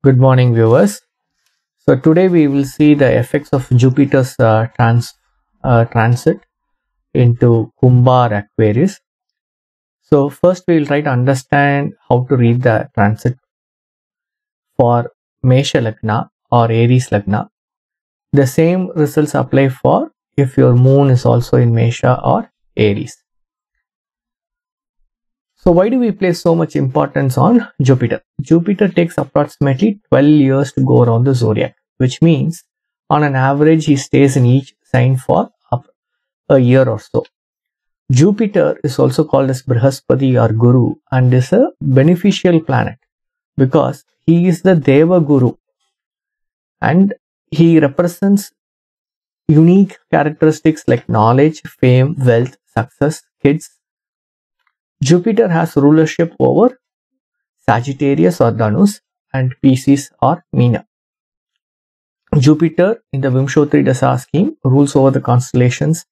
Good morning, viewers. So today we will see the effects of Jupiter's transit into Kumbh or Aquarius. So first we will try to understand how to read the transit for Mesha Lagna or Aries Lagna. The same results apply for if your moon is also in Mesha or Aries. So why do we place so much importance on Jupiter? Jupiter takes approximately 12 years to go around the zodiac, which means on an average he stays in each sign for a year or so. Jupiter is also called as Brihaspati or Guru and is a beneficial planet because he is the Deva Guru and he represents unique characteristics like knowledge, fame, wealth, success, kids. Jupiter has rulership over Sagittarius or Dhanus and Pisces or Meena. Jupiter in the Vimshotri Dasa scheme rules over the constellations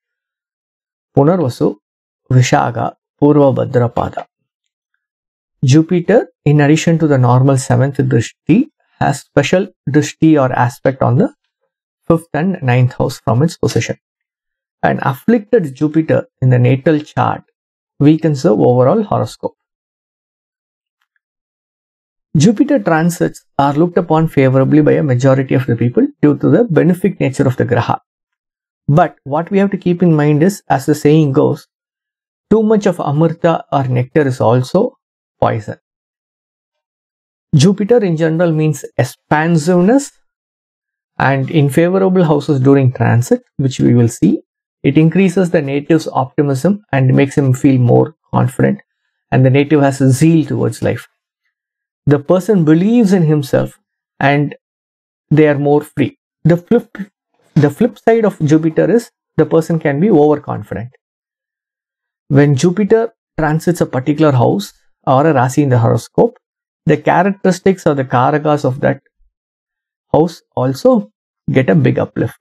Punarvasu, Vishaga, Purva Bhadrapada. Jupiter, in addition to the normal 7th Drishti, has special Drishti or aspect on the 5th and 9th house from its position. An afflicted Jupiter in the natal chart weakens the overall horoscope. Jupiter transits are looked upon favorably by a majority of the people due to the benefic nature of the Graha. But what we have to keep in mind is, as the saying goes, too much of Amrita or nectar is also poison. Jupiter in general means expansiveness, and in favorable houses during transit, which we will see, it increases the native's optimism and makes him feel more confident, and the native has a zeal towards life. The person believes in himself and they are more free. The flip side of Jupiter is the person can be overconfident. When Jupiter transits a particular house or a Rasi in the horoscope, the characteristics or the karakas of that house also get a big uplift.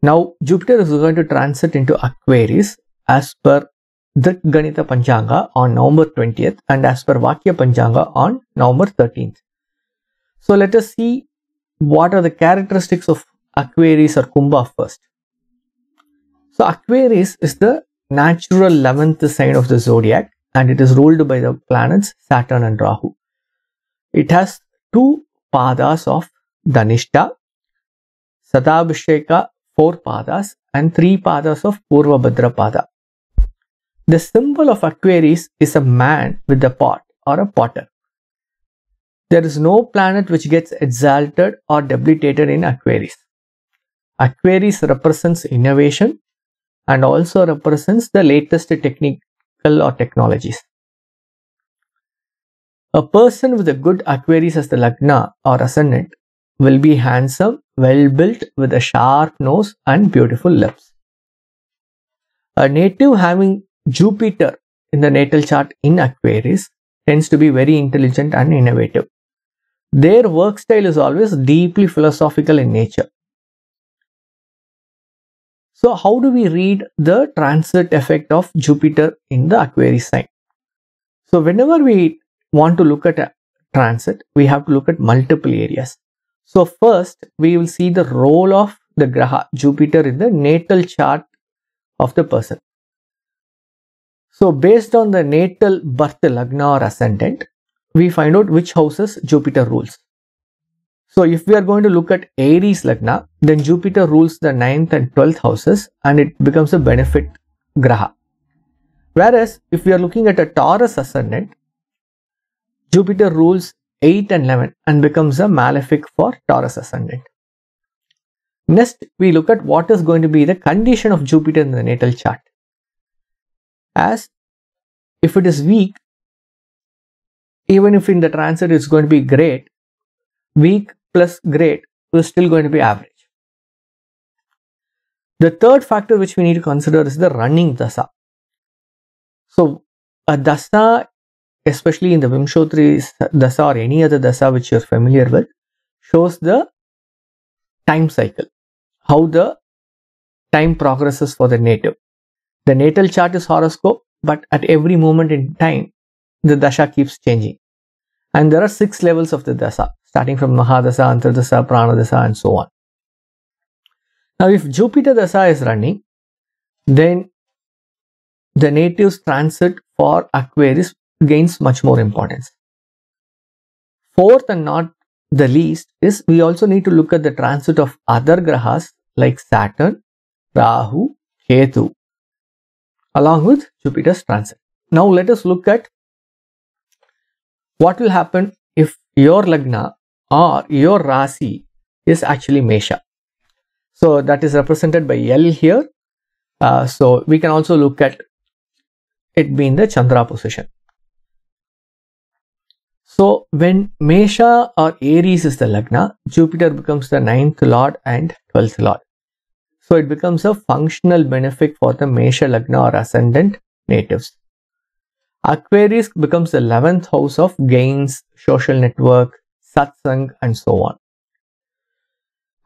Now, Jupiter is going to transit into Aquarius as per Drik Ganita Panchanga on November 20th and as per Vakya Panchanga on November 13th. So, let us see what are the characteristics of Aquarius or Kumbh first. So, Aquarius is the natural 11th sign of the zodiac and it is ruled by the planets Saturn and Rahu. It has two padas of Dhanishta, Satabhisheka 4 padas and 3 padas of Purva Bhadrapada. The symbol of Aquarius is a man with a pot or a potter. There is no planet which gets exalted or debilitated in Aquarius. Aquarius represents innovation and also represents the latest technical or technologies. A person with a good Aquarius as the Lagna or ascendant will be handsome, well built with a sharp nose and beautiful lips. A native having Jupiter in the natal chart in Aquarius tends to be very intelligent and innovative. Their work style is always deeply philosophical in nature. So how do we read the transit effect of Jupiter in the Aquarius sign? So whenever we want to look at a transit, we have to look at multiple areas. So first, we will see the role of the Graha, Jupiter, in the natal chart of the person. So based on the natal birth Lagna or ascendant, we find out which houses Jupiter rules. So if we are going to look at Aries Lagna, then Jupiter rules the 9th and 12th houses and it becomes a benefit Graha. Whereas if we are looking at a Taurus ascendant, Jupiter rules 8 and 11 and becomes a malefic for Taurus ascendant. Next, we look at what is going to be the condition of Jupiter in the natal chart. As if it is weak, even if in the transit it's going to be great, weak plus great is still going to be average. The third factor which we need to consider is the running dasa. So a dasa, especially in the Vimshotri dasa or any other dasa which you are familiar with, shows the time cycle, how the time progresses for the native. The natal chart is horoscope, but at every moment in time, the dasha keeps changing. And there are 6 levels of the dasa, starting from Mahadasa, Antardasa, Pranadasa, and so on. Now, if Jupiter dasa is running, then the native's transit for Aquarius gains much more importance. Fourth and not the least is we also need to look at the transit of other grahas like Saturn, Rahu, Ketu, along with Jupiter's transit. Now let us look at what will happen if your Lagna or your Rasi is actually Mesha. So that is represented by L here. So we can also look at it being the Chandra position. So when Mesha or Aries is the Lagna, Jupiter becomes the 9th lord and 12th lord. So it becomes a functional benefic for the Mesha Lagna or ascendant natives. Aquarius becomes the 11th house of gains, social network, satsang, and so on.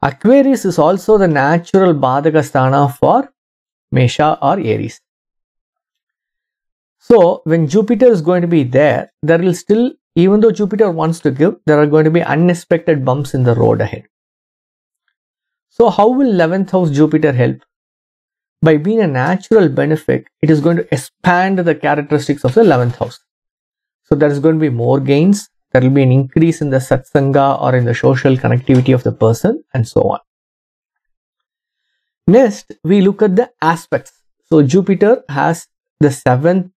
Aquarius is also the natural Badaka Sthana for Mesha or Aries. So when Jupiter is going to be there, there will still, even though Jupiter wants to give, there are going to be unexpected bumps in the road ahead. So how will 11th house Jupiter help? By being a natural benefic, it is going to expand the characteristics of the 11th house. So there is going to be more gains, there will be an increase in the satsanga or in the social connectivity of the person, and so on. Next, we look at the aspects. So Jupiter has the 7th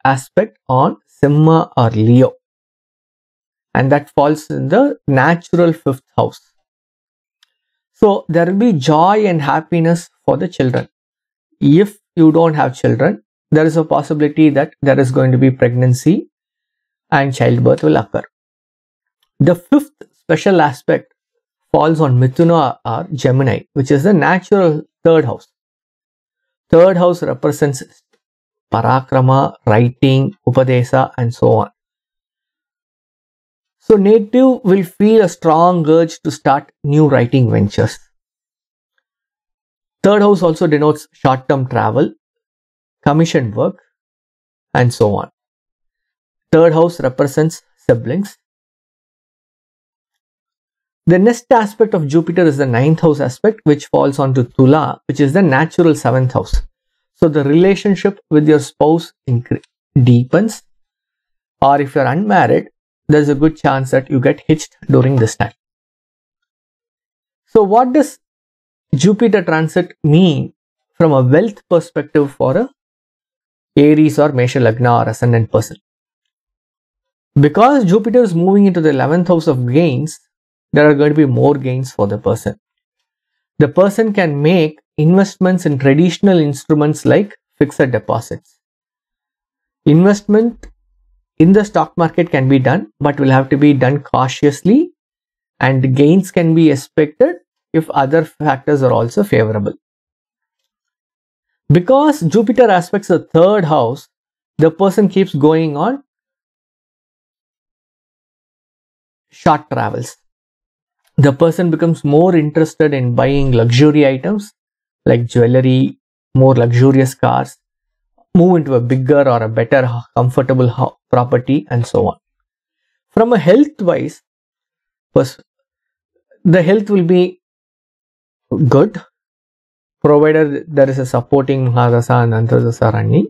aspect on Simha or Leo, and that falls in the natural 5th house. So there will be joy and happiness for the children. If you don't have children, there is a possibility that there is going to be pregnancy and childbirth will occur. The 5th special aspect falls on Mithuna or Gemini, which is the natural 3rd house. 3rd house represents Parakrama, writing, Upadesa, and so on. So native will feel a strong urge to start new writing ventures. 3rd house also denotes short-term travel, commission work, and so on. 3rd house represents siblings. The next aspect of Jupiter is the 9th house aspect, which falls onto Tula, which is the natural 7th house. So the relationship with your spouse deepens, or if you are unmarried, there is a good chance that you get hitched during this time. So what does Jupiter transit mean from a wealth perspective for a Aries or Mesha Lagna or ascendant person? Because Jupiter is moving into the 11th house of gains, there are going to be more gains for the person. The person can make investments in traditional instruments like fixed deposits. Investment in the stock market can be done, but will have to be done cautiously, and gains can be expected if other factors are also favorable. Because Jupiter aspects the 3rd house, the person keeps going on short travels. The person becomes more interested in buying luxury items like jewelry, more luxurious cars, move into a bigger or a better comfortable property, and so on. From a health wise, the health will be good provided there is a supporting Mahadasa and Antardasa running.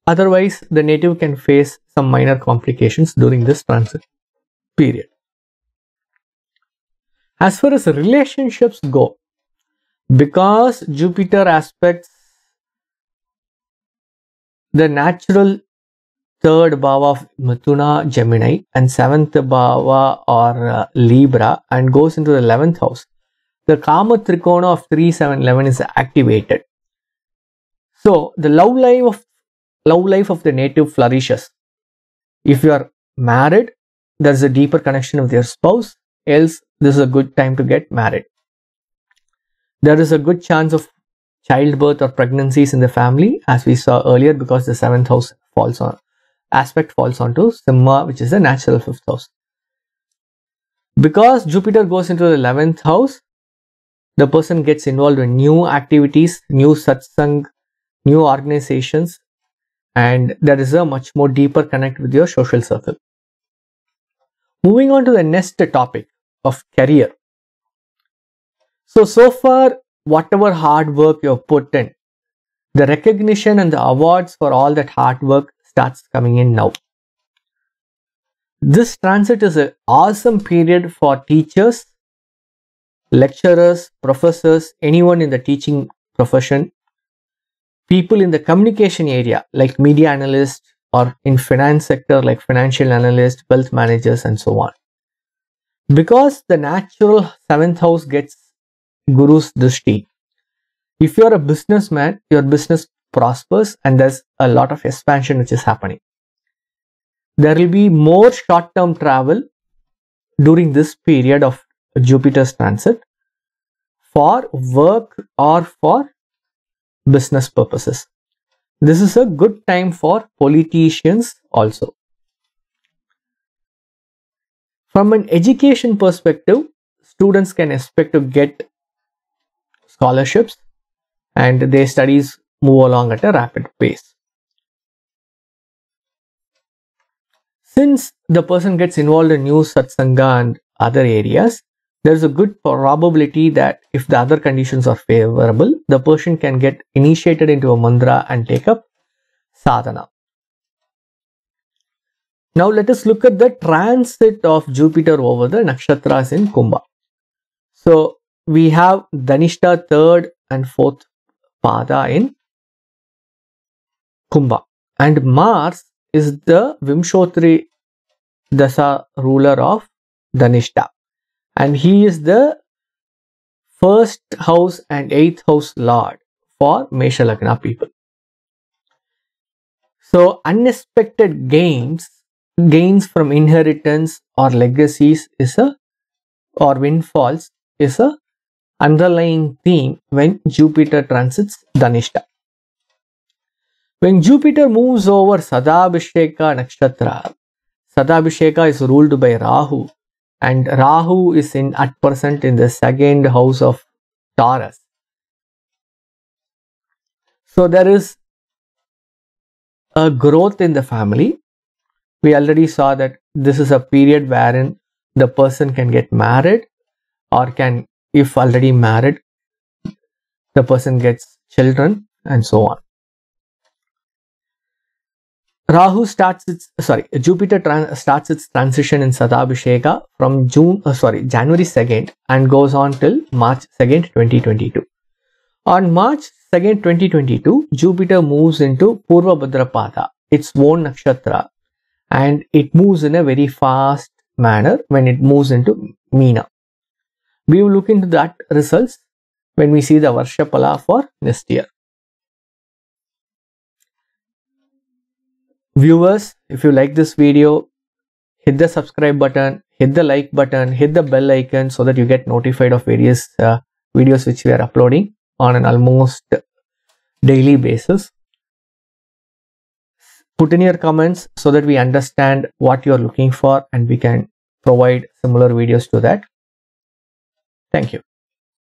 Otherwise, the native can face some minor complications during this transit period. As far as relationships go, because Jupiter aspects the natural 3rd bhava of Mithuna, Gemini, and 7th bhava or Libra, and goes into the 11th house, the Kama Trikona of 3, 7, 11 is activated. So the love life of the native flourishes. If you are married, there is a deeper connection with your spouse, else this is a good time to get married. There is a good chance of childbirth or pregnancies in the family, as we saw earlier, because the 7th house aspect falls onto Simha, which is the natural 5th house. Because Jupiter goes into the 11th house, the person gets involved in new activities, new satsang, new organizations, and there is a much more deeper connect with your social circle. Moving on to the next topic of career. So far, whatever hard work you have put in, the recognition and the awards for all that hard work starts coming in now. This transit is an awesome period for teachers, lecturers, professors, anyone in the teaching profession, people in the communication area like media analysts, or in finance sector like financial analysts, wealth managers, and so on. Because the natural 7th house gets Guru's Drishti. If you are a businessman, your business prospers and there's a lot of expansion which is happening. There will be more short-term travel during this period of Jupiter's transit for work or for business purposes. This is a good time for politicians also. From an education perspective, students can expect to get scholarships and their studies move along at a rapid pace. Since the person gets involved in news, satsanga and other areas, there is a good probability that if the other conditions are favorable, the person can get initiated into a mantra and take up sadhana. Now let us look at the transit of Jupiter over the nakshatras in Kumbha. So we have Dhanishta 3rd and 4th pada in Kumbha, and Mars is the Vimshotri Dasa ruler of Dhanishta, and he is the 1st house and 8th house lord for Mesha Lagna people. So unexpected gains from inheritance or legacies or windfalls is a underlying theme when Jupiter transits Dhanishta. When Jupiter moves over Sadabhisheka nakshatra, Sadabhisheka is ruled by Rahu, and Rahu is at present in the 2nd house of Taurus. So there is a growth in the family. We already saw that this is a period wherein the person can get married, or can, if already married, the person gets children, and so on. Jupiter starts its transition in Sadabhisheka from January 2nd and goes on till March 2nd, 2022. On March 2nd, 2022, Jupiter moves into Purva Bhadrapada, its own nakshatra, and it moves in a very fast manner when it moves into Meena. We will look into that results when we see the Varshapala for next year. Viewers, if you like this video, hit the subscribe button, hit the like button, hit the bell icon so that you get notified of various videos which we are uploading on an almost daily basis. Put in your comments so that we understand what you are looking for and we can provide similar videos to that. Thank you.